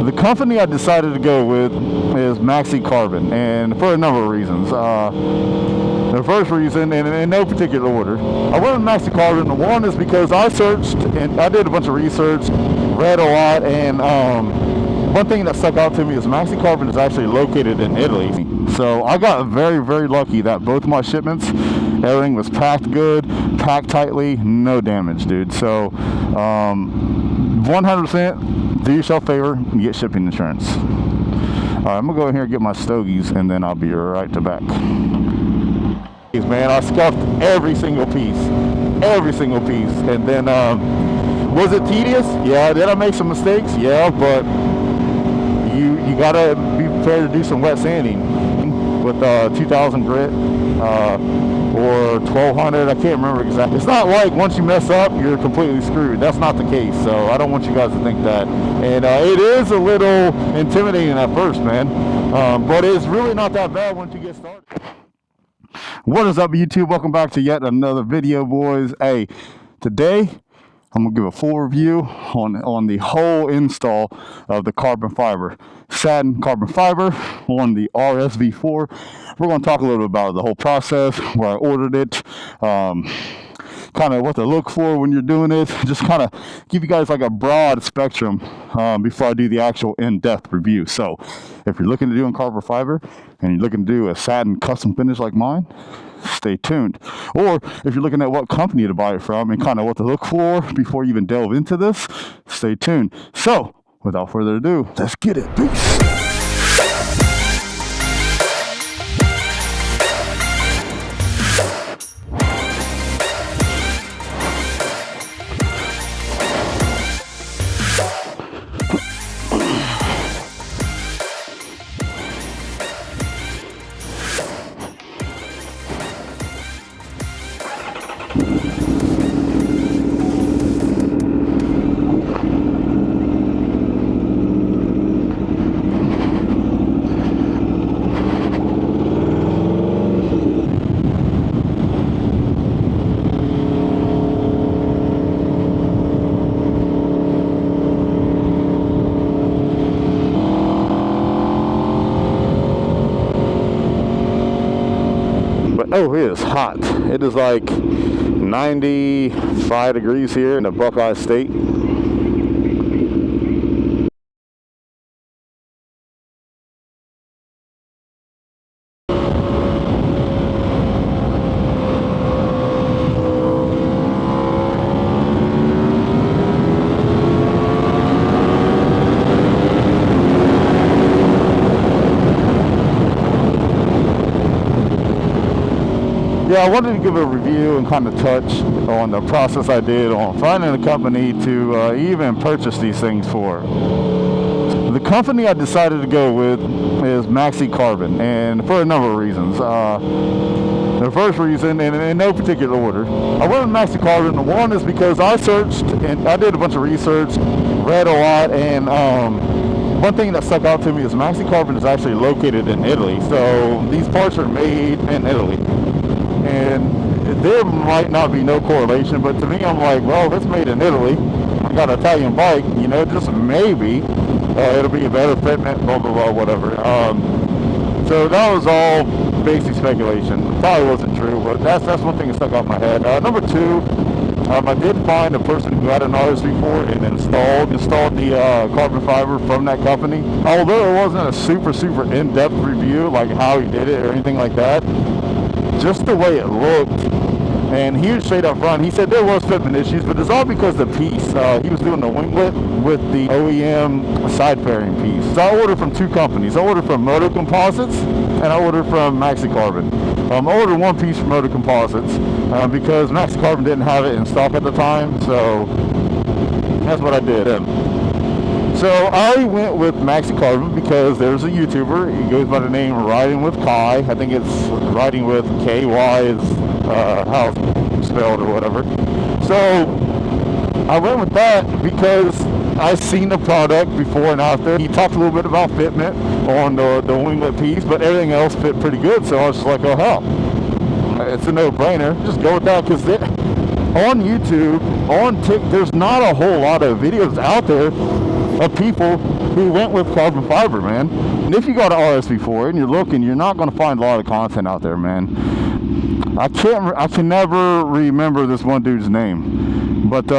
The company I decided to go with is Maxi Carbon, and for a number of reasons. The first reason, and in no particular order, I went with Maxi Carbon. One is because I searched and I did a bunch of research, read a lot, and one thing that stuck out to me is Maxi Carbon is actually located in Italy. So I got very, very lucky that both my shipments, everything was packed good, packed tightly, no damage, dude. So 100% do yourself a favor and get shipping insurance. All right, I'm gonna go in here and get my stogies, and then I'll be right to back. Man, I scuffed every single piece, and then was it tedious? Yeah. Did I make some mistakes? Yeah, but you gotta be prepared to do some wet sanding with 2000 grit or 1200. I can't remember exactly. It's not like once you mess up you're completely screwed. That's not the case, so I don't want you guys to think that. And it is a little intimidating at first, man, but it's really not that bad once you get started. What is up, YouTube? Welcome back to yet another video, boys. Hey, today I'm gonna give a full review on the whole install of the carbon fiber, Satin carbon fiber on the RSV4. We're gonna talk a little bit about the whole process, where I ordered it, kind of what to look for when you're doing it, just kind of give you guys like a broad spectrum before I do the actual in-depth review. So if you're looking to do carbon fiber and you're looking to do a satin custom finish like mine, stay tuned. Or if you're looking at what company to buy it from and kind of what to look for before you even delve into this, stay tuned. So without further ado, let's get it. Peace. Oh, it is hot. It is like 95 degrees here in the Buckeye State. Yeah, I wanted to give a review and kind of touch on the process I did on finding a company to even purchase these things for. The company I decided to go with is Maxi Carbon, and for a number of reasons. The first reason, and in no particular order, I went with Maxi Carbon. One is because I searched and I did a bunch of research, read a lot, and one thing that stuck out to me is Maxi Carbon is actually located in Italy. So these parts are made in Italy. And there might not be no correlation, but to me, I'm like, well, it's made in Italy. I got an Italian bike, you know, just maybe it'll be a better fitment, blah, blah, blah, whatever. So that was all basic speculation. Probably wasn't true, but that's one thing that stuck out in my head. Number two, I did find a person who had an RSV4 and installed the carbon fiber from that company. Although it wasn't a super in-depth review, like how he did it or anything like that, just the way it looked, and he was straight up front. He said there was fitment issues, but it's all because the piece, he was doing the winglet with the OEM side fairing piece. So I ordered from two companies. I ordered from Moto Composites, and I ordered from Maxi Carbon. I ordered one piece from Moto Composites because Maxi Carbon didn't have it in stock at the time, so that's what I did. So I went with Maxi Carbon because there's a YouTuber. He goes by the name Riding with Kai. I think it's Riding with KY is how it's spelled or whatever. So I went with that because I've seen the product before and after. He talked a little bit about fitment on the winglet piece, but everything else fit pretty good. So I was just like, oh hell, it's a no-brainer. Just go with that, because on YouTube, on TikTok, there's not a whole lot of videos out there of people who went with carbon fiber, man. And if you go to RSV4 and you're looking, you're not going to find a lot of content out there, man. I can never remember this one dude's name, but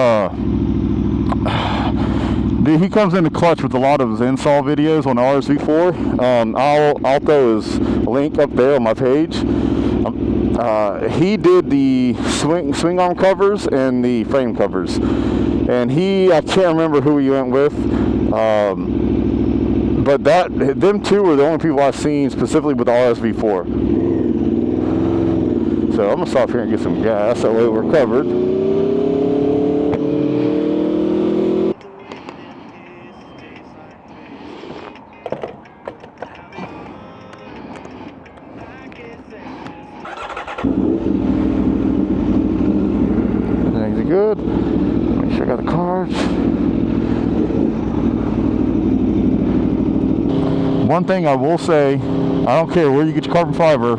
he comes in the clutch with a lot of his install videos on RSV4. I'll throw his link up there on my page. He did the swing arm covers and the frame covers, and I can't remember who he went with, but them two were the only people I've seen specifically with RSV4. So I'm gonna stop here and get some gas, that way we're covered. Things are good. Make sure I got the cards. One thing I will say, I don't care where you get your carbon fiber,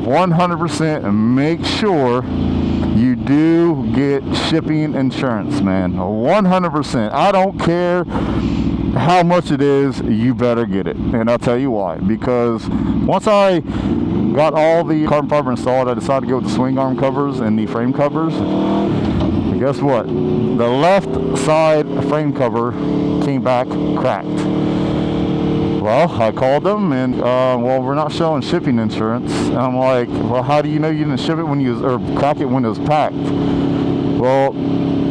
100% make sure you do get shipping insurance, man. 100%. I don't care how much it is, you better get it. And I'll tell you why. Because once I got all the carbon fiber installed, I decided to go with the swing arm covers and the frame covers. And guess what? The left side frame cover came back cracked. Well, I called them and, well, we're not showing shipping insurance. And I'm like, well, how do you know you didn't ship it or crack it when it was packed? Well,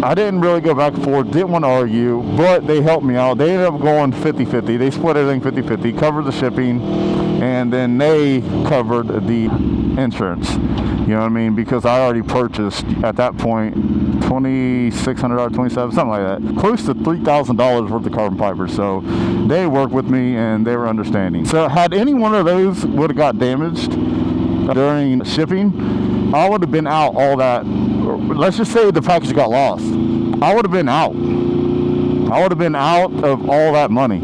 I didn't really go back and forth, didn't want to argue, but they helped me out. They ended up going 50-50. They split everything 50-50, covered the shipping, and then they covered the insurance. You know what I mean? Because I already purchased, at that point, $2,600, $27, something like that. Close to $3,000 worth of carbon fiber. So they worked with me and they were understanding. So had any one of those would have got damaged during shipping, I would have been out all that. Let's just say the package got lost. I would have been out. I would have been out of all that money.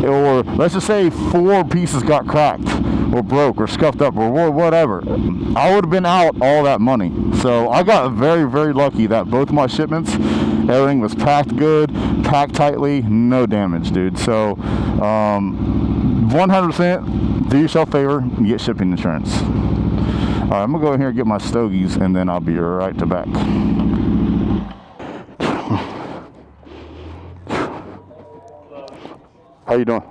Or let's just say 4 pieces got cracked or broke or scuffed up or whatever. I would have been out all that money. So I got very, very lucky that both my shipments, everything was packed good, packed tightly, no damage, dude. So 100% do yourself a favor and get shipping insurance. All right, I'm gonna go in here and get my stogies and then I'll be right to back. How you doing?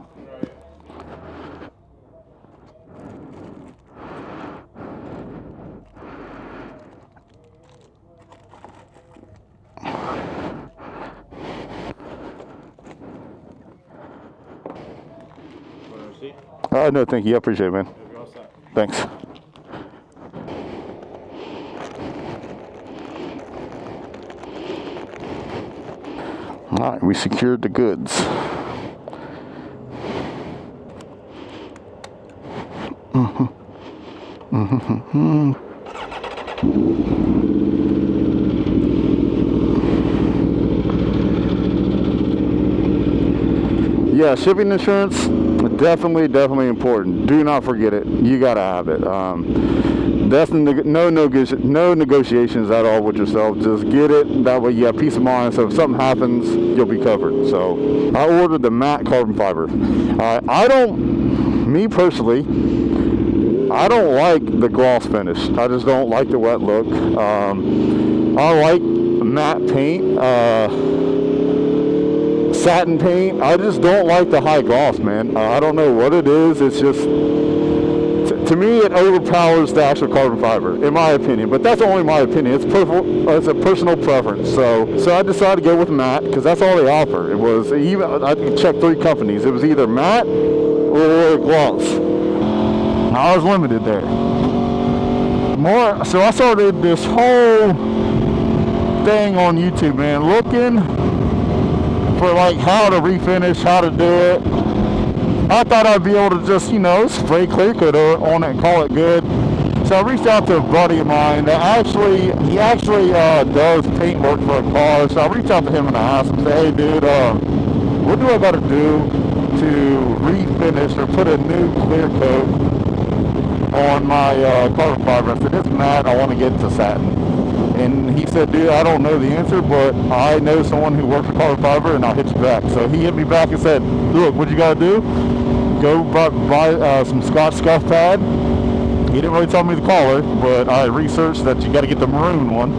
No, thank you. I appreciate it, man. Thanks. All right, we secured the goods. Yeah, shipping insurance, definitely important. Do not forget it. You gotta have it. Definitely no negotiations at all with yourself. Just get it. That way you have peace of mind. So if something happens, you'll be covered. So I ordered the matte carbon fiber. Me personally, I don't like the gloss finish. I just don't like the wet look. I like matte paint, satin paint. I just don't like the high gloss, man. I don't know what it is. It's just, to me, it overpowers the actual carbon fiber, in my opinion. But that's only my opinion. It's a personal preference. So I decided to go with matte because that's all they offer. It was I checked 3 companies. It was either matte or gloss. I was limited there. So I started this whole thing on YouTube, man, looking for like how to refinish, how to do it. I thought I'd be able to just, spray clear coat on it and call it good. So I reached out to a buddy of mine that actually does paint work for a car. So I reached out to him and I asked him, hey dude, what do I gotta do to refinish or put a new clear coat on my carbon fiber? I said, it's matte, I want to get to satin. And he said, dude, I don't know the answer, but I know someone who works with carbon fiber, and I'll hit you back. So he hit me back and said, look, what you got to do, go buy some Scotch scuff pad. He didn't really tell me the color, but I researched that you got to get the maroon one.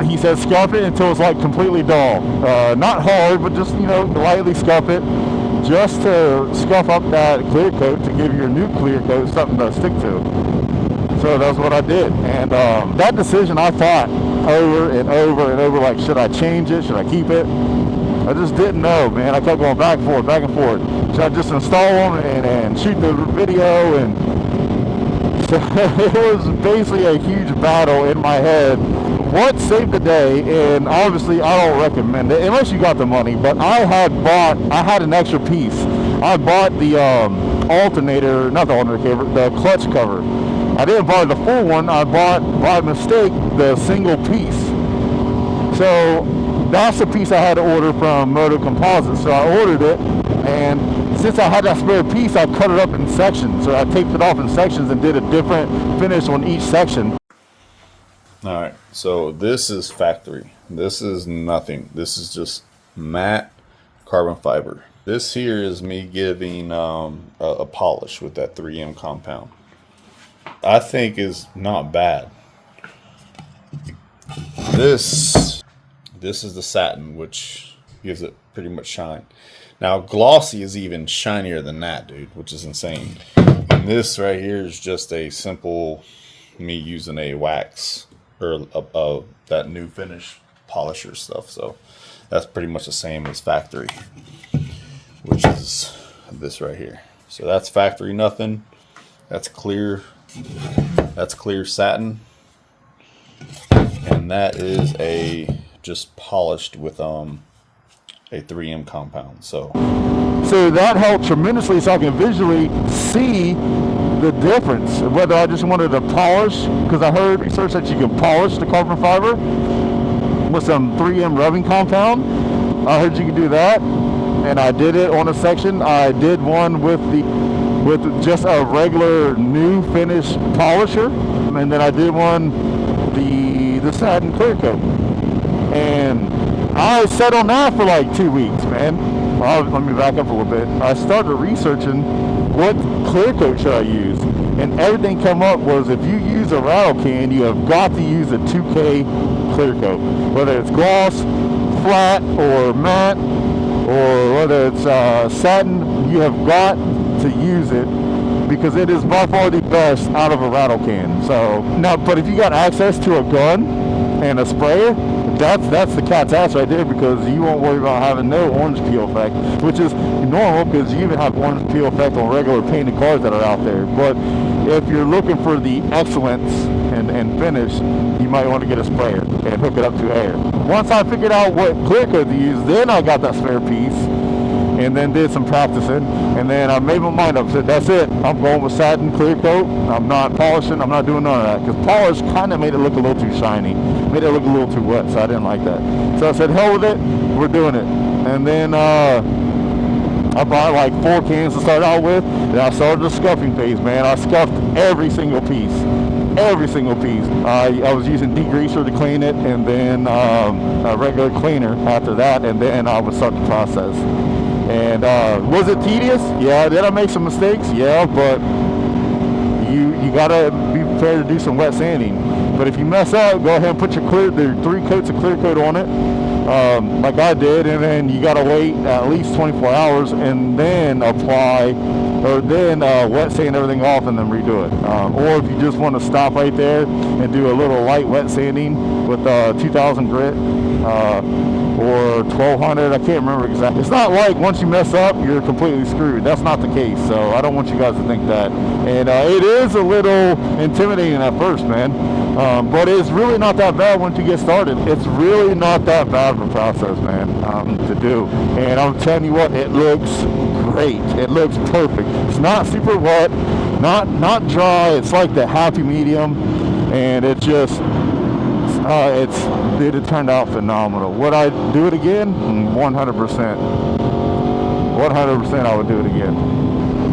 He said scuff it until it's like completely dull. Not hard, but just, lightly scuff it, just to scuff up that clear coat to give your new clear coat something to stick to. So that's what I did. And that decision I thought over and over and over, like, should I change it? Should I keep it? I just didn't know, man. I kept going back and forth. Should I just install them and shoot the video? And so it was basically a huge battle in my head. What saved the day, and obviously I don't recommend it unless you got the money, but I had an extra piece. I bought the alternator, not the alternator cover, the clutch cover. I didn't buy the full one. I bought, by mistake, the single piece. So that's the piece I had to order from Moto Composites. So I ordered it, and since I had that spare piece, I cut it up in sections. So I taped it off in sections and did a different finish on each section. All right, so this is factory. This is nothing. This is just matte carbon fiber. This here is me giving a polish with that 3M compound. I think is not bad. This is the satin, which gives it pretty much shine. Now glossy is even shinier than that, dude, which is insane. And this right here is just a simple me using a wax or that new finish polisher stuff. So that's pretty much the same as factory, which is this right here. So that's factory nothing. That's clear. That's clear satin, and that is just polished with a 3M compound. So that helped tremendously, so I can visually see the difference. Whether I just wanted to polish, because I heard research that you can polish the carbon fiber with some 3M rubbing compound. I heard you can do that, and I did it on a section. I did one with just a regular new finish polisher, and then I did one the satin clear coat, and I sat on that for like 2 weeks, man. Well, let me back up a little bit. I started researching what clear coat should I use, and everything come up was if you use a rattle can, you have got to use a 2K clear coat, whether it's gloss, flat, or matte, or whether it's satin. You have got to use it because it is by far the best out of a rattle can. So now, but if you got access to a gun and a sprayer, that's the cat's ass right there, because you won't worry about having no orange peel effect, which is normal because you even have orange peel effect on regular painted cars that are out there. But if you're looking for the excellence and finish, you might want to get a sprayer and hook it up to air. Once I figured out what clear coat to use, then I got that spare piece and then did some practicing, and then I made my mind up, said that's it, I'm going with satin clear coat. I'm not polishing, I'm not doing none of that, because polish kind of made it look a little too shiny, made it look a little too wet, so I didn't like that. So I said, hell with it, we're doing it. And then I bought like 4 cans to start out with, and I started the scuffing phase, man. I scuffed every single piece. I was using degreaser to clean it, and then a regular cleaner after that, and then I would start the process. And was it tedious? Yeah. Did I make some mistakes? Yeah, but you gotta be prepared to do some wet sanding. But if you mess up, go ahead and put your 3 coats of clear coat on it, like I did, and then you gotta wait at least 24 hours and then apply, or then wet sand everything off and then redo it. Or if you just want to stop right there and do a little light wet sanding with 2000 grit, or 1200, I can't remember exactly. It's not like once you mess up, you're completely screwed. That's not the case, so I don't want you guys to think that. And it is a little intimidating at first, man, but it's really not that bad once you get started. It's really not that bad of a process, man, to do. And I'm telling you what, it looks great. It looks perfect. It's not super wet, not dry. It's like the happy medium, and it just... it turned out phenomenal. Would I do it again? 100%. 100% I would do it again.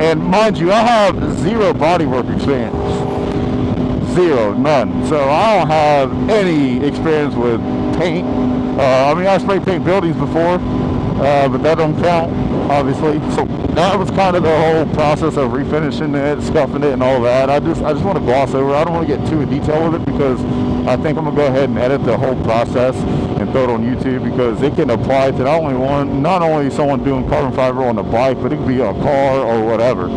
And mind you, I have 0 bodywork experience. Zero, none. So I don't have any experience with paint. I mean, I spray paint buildings before, but that don't count, obviously. So that was kind of the whole process of refinishing it, scuffing it, and all that. I just want to gloss over. I don't want to get too in detail with it because I think I'm gonna go ahead and edit the whole process and throw it on YouTube, because it can apply to not only someone doing carbon fiber on a bike, but it could be a car or whatever.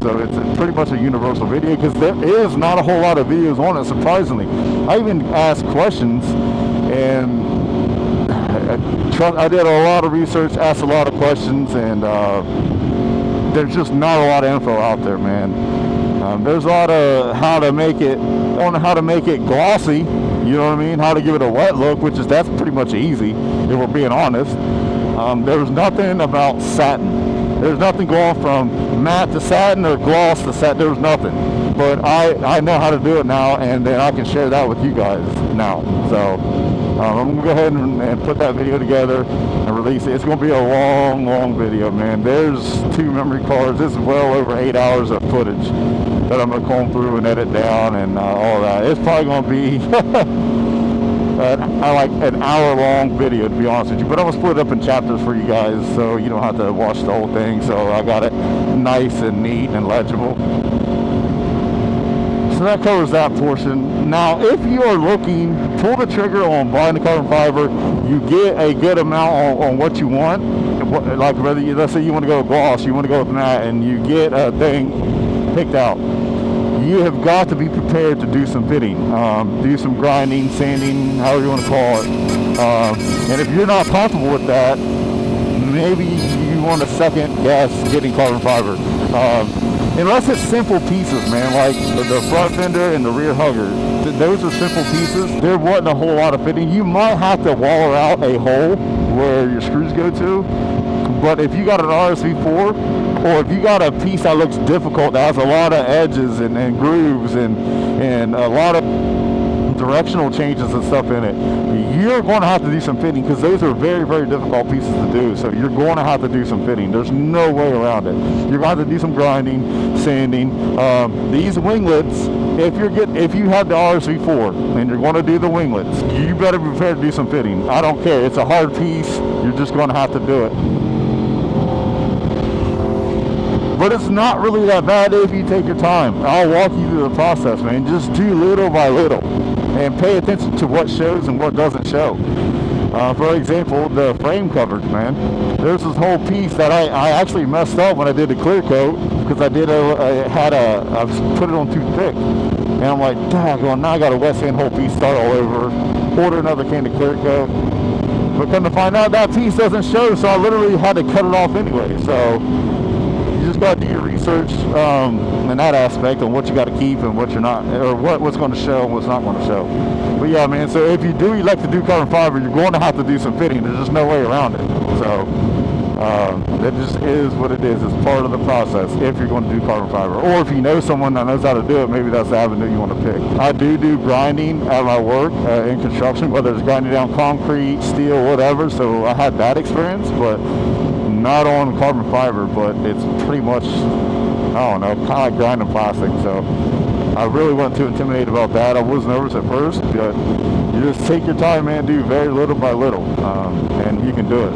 So it's pretty much a universal video, because there is not a whole lot of videos on it, surprisingly. I even asked questions, and I did a lot of research, asked a lot of questions, and there's just not a lot of info out there, man. There's a lot of how to make it glossy, you know what I mean? How to give it a wet look, that's pretty much easy, if we're being honest. There's nothing about satin. There's nothing going from matte to satin or gloss to satin. There's nothing. But I know how to do it now, and then I can share that with you guys now. So I'm going to go ahead and put that video together and release it. It's going to be a long, long video, man. There's 2 memory cards. This is well over 8 hours of footage that I'm going to comb through and edit down and all that. It's probably going to be like an hour-long video, to be honest with you. But I'm going to split it up in chapters for you guys, so you don't have to watch the whole thing. So I got it nice and neat and legible. So that covers that portion. Now, if you are looking, pull the trigger on buying the carbon fiber, you get a good amount on what you want. Like whether let's say you want to go with gloss, you want to go with matte, and you get a thing picked out. You have got to be prepared to do some fitting, do some grinding, sanding, however you want to call it. And if you're not comfortable with that, maybe you want to second guess getting carbon fiber. Unless it's simple pieces, man, like the front fender and the rear hugger. Those are simple pieces. There wasn't a whole lot of fitting. You might have to waller out a hole where your screws go to. But if you got an RSV4, or if you got a piece that looks difficult, that has a lot of edges and grooves and a lot of directional changes and stuff in it, you're going to have to do some fitting, because those are very, very difficult pieces to do. So you're going to have to do some fitting. There's no way around it. You're going to have to do some grinding, sanding. These winglets, if you have the RSV4 and you're going to do the winglets, you better be prepared to do some fitting. I don't care. It's a hard piece. You're just going to have to do it. But it's not really that bad if you take your time. I'll walk you through the process, man. Just do little by little and pay attention to what shows and what doesn't show. For example, the frame covers, man. There's this whole piece that I actually messed up when I did the clear coat, because I put it on too thick. And I'm like, daggone, now I got a wet sand whole piece, start all over, order another can of clear coat. But come to find out, that piece doesn't show, so I literally had to cut it off anyway. So you just got to do your research in that aspect on what you got to keep and what you're not, or what's going to show and what's not going to show. But yeah, man, so if you do elect to do carbon fiber, you're going to have to do some fitting. There's just no way around it. So it just is what it is. It's part of the process if you're going to do carbon fiber. Or if you know someone that knows how to do it, maybe that's the avenue you want to pick. I do grinding at my work in construction, whether it's grinding down concrete, steel, whatever. So I had that experience, but not on carbon fiber. But it's pretty much, I don't know, kind of like grinding plastic. So I really wasn't too intimidated about that. I was nervous at first, but you just take your time, man. Do very little by little, and you can do it.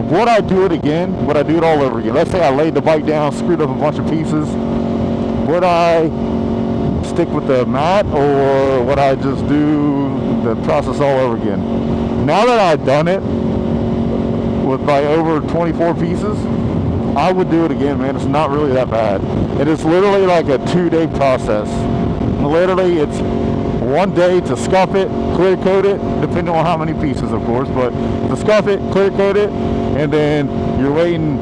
Would I do it all over again? Let's say I laid the bike down, screwed up a bunch of pieces. Would I stick with the matte, or would I just do the process all over again? Now that I've done it with like over 24 pieces, I would do it again, man. It's not really that bad. It is literally like a 2-day process. Literally, it's 1 day to scuff it, clear coat it, depending on how many pieces, of course, but to scuff it, clear coat it, and then you're waiting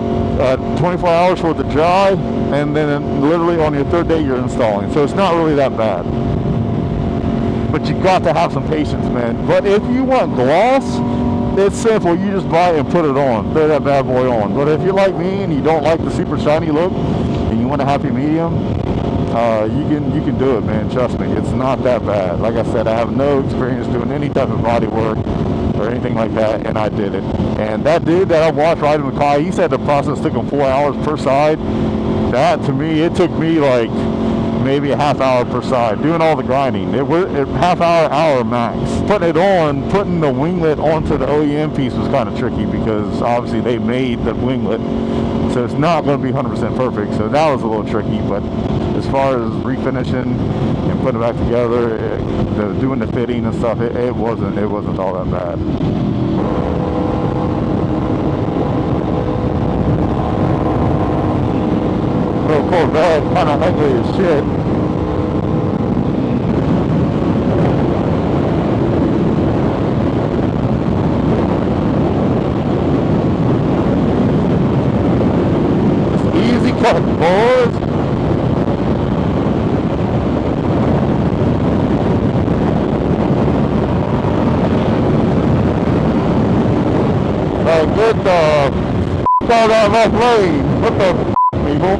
24 hours for it to dry, and then literally on your 3rd day you're installing. So it's not really that bad. But you got to have some patience, man. But if you want gloss, it's simple. You just buy it and put it on. Throw that bad boy on. But if you're like me and you don't like the super shiny look and you want a happy medium, you can do it, man. Trust me, it's not that bad. Like I said, I have no experience doing any type of body work or anything like that, and I did it. And that dude that I watched riding the car, he said the process took him 4 hours per side. That, to me, it took me like maybe a half hour per side, doing all the grinding. It was half hour max. Putting it on, putting the winglet onto the OEM piece was kind of tricky because obviously they made the winglet, so it's not going to be 100% perfect. So that was a little tricky. But as far as refinishing and putting it back together, doing the fitting and stuff, it wasn't all that bad. Little Corvette, kind of ugly as shit. Easy cut, boys. Get the out of that left lane. What the people?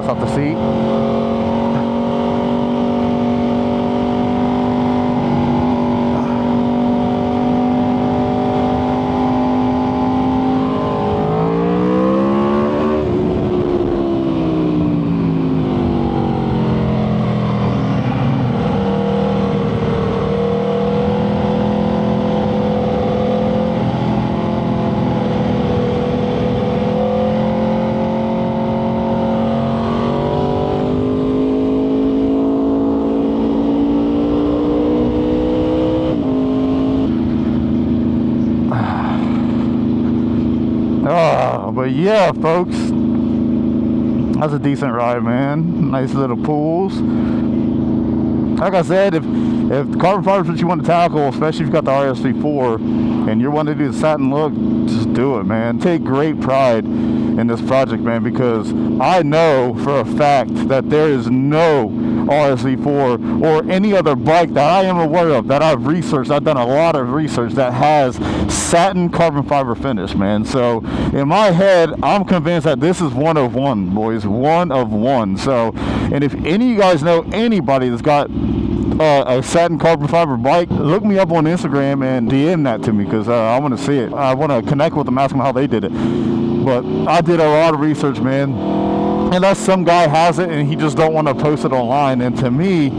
gas off the seat. But yeah, folks, that's a decent ride, man. Nice little pools. Like I said, if carbon fiber is what you want to tackle, especially if you've got the RSV4 and you're wanting to do the satin look, just do it, man. Take great pride in this project, man, because I know for a fact that there is no RSV4 or any other bike that I am aware of that I've researched. I've done a lot of research that has satin carbon fiber finish, man. So in my head, I'm convinced that this is one of one, boys, one of one. So, and if any of you guys know anybody that's got a satin carbon fiber bike, look me up on Instagram and DM that to me, because I want to see it. I want to connect with them, ask them how they did it. But I did a lot of research, man. Unless some guy has it and he just don't want to post it online, and to me,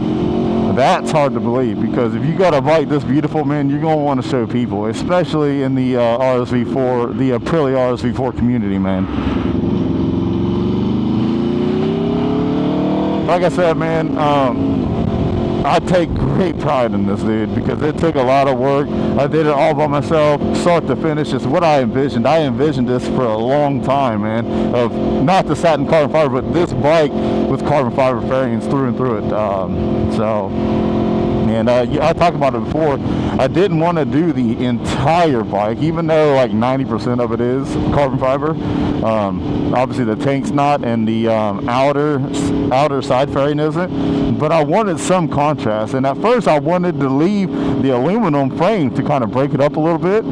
that's hard to believe, because if you got a bike this beautiful, man, you're going to want to show people, especially in the RSV4, the Aprilia RSV4 community, man. Like I said, man, I take great pride in this, dude, because it took a lot of work. I did it all by myself, start to finish. It's what I envisioned. I envisioned this for a long time, man, of not the satin carbon fiber, but this bike with carbon fiber fairings through and through it. And I talked about it before. I didn't want to do the entire bike, even though like 90% of it is carbon fiber. Obviously the tank's not, and the outer side fairing isn't. But I wanted some contrast, and at first I wanted to leave the aluminum frame to kind of break it up a little bit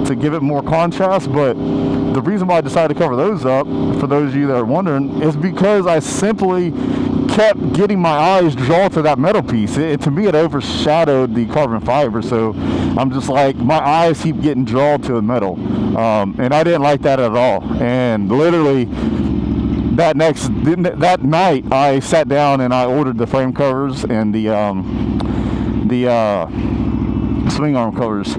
to give it more contrast. But the reason why I decided to cover those up, for those of you that are wondering, is because I simply kept getting my eyes drawn to that metal piece. To me, it overshadowed the carbon fiber, so I'm just like, my eyes keep getting drawn to the metal, and I didn't like that at all. And literally that night, I sat down and I ordered the frame covers and the swing arm covers.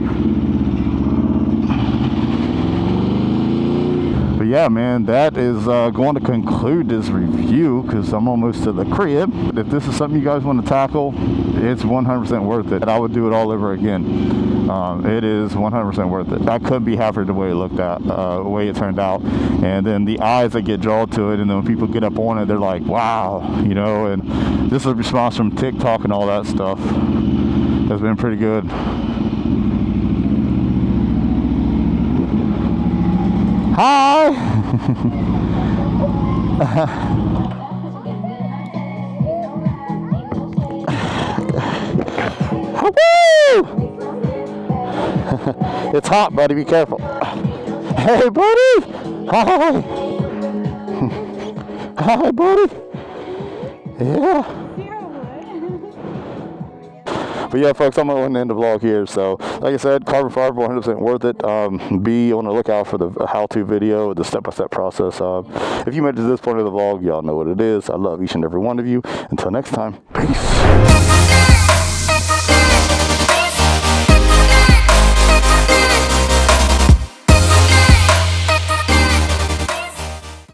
But yeah, man, that is going to conclude this review, because I'm almost to the crib. If this is something you guys want to tackle, it's 100% worth it. I would do it all over again. It is 100% worth it. I couldn't be happier the way it looked at, the way it turned out. And then the eyes that get drawn to it, and then when people get up on it, they're like, wow, you know. And this is a response from TikTok and all that stuff. Has been pretty good. Hi! Woo! It's hot, buddy. Be careful. Hey, buddy! Hi! Hi, buddy! Yeah. But yeah, folks, I'm going to end the vlog here. So, like I said, carbon fiber, 100% worth it. Be on the lookout for the how-to video, the step-by-step process. If you made it to this point of the vlog, y'all know what it is. I love each and every one of you. Until next time, peace.